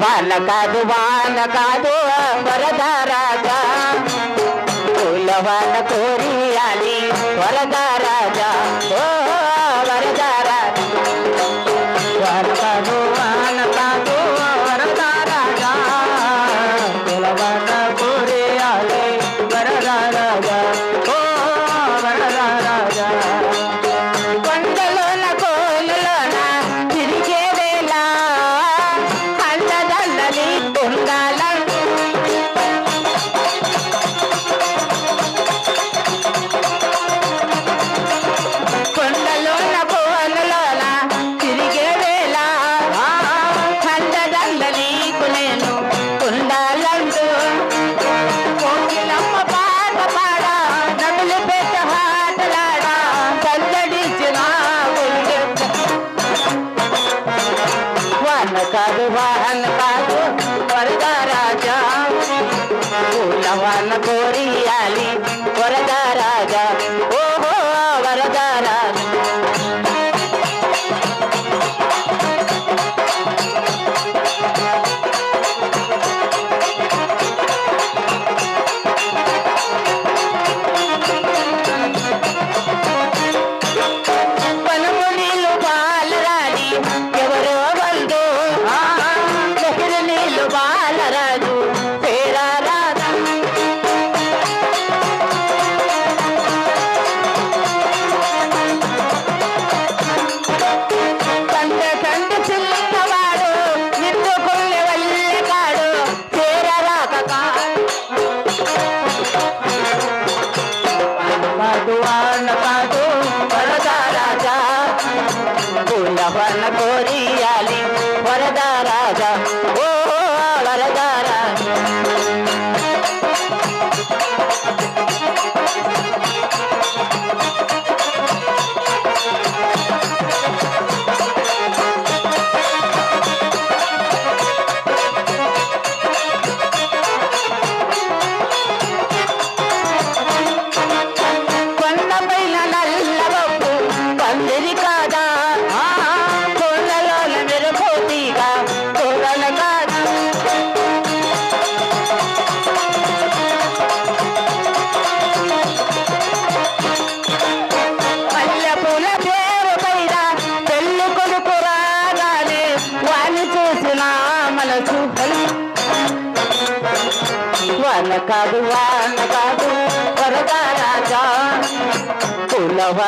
వాన కాదు వరద రాజా పూలవాన కోరియాలి వరద రాజా ఓ వరద రాజా వాన కాదు వరద రాజా పూలవాన కోరియాలి వరద రాజా ఓ వరద రాజా కొండలోన కోలులోన తిరిగే వేళ అండదండని ఉండాల కొండలోన కోలులోన తిరిగే వేళ అండదండని నేను ఉండాలంటూ కోకిలమ్మ పాట పాడ నడులు పెట్ట ఆటలాడ సందడించిన వాన కాదు వరద రాజా పూలవాన కోరియాలి వరద రాజా ఓహో వరద రాజా పనుము నీళ్ళు బాలరాని ఎవరో బంధు నెహరు నీళ్ళు బాలరాజు పేరా రాధా తండ్రి తండ్రి చిన్నవాడు నిండుకునే వల్లే కాడు పేరరాక వాన కాదు వరద రాజా పూలవాన కోరియాలి వరద రాజా ఓ వరద రాజా కొండపైన నల్లవప్పు పందిరి కాదా కొండలోన మెరుపోతీగా తోరణ కాదా పల్లె పూల పేరు పైన పెళ్లి కొడుకు రాగానే వాణ్ణి చూసిన మనసు వాన కాదు వరద రాజా పూలవ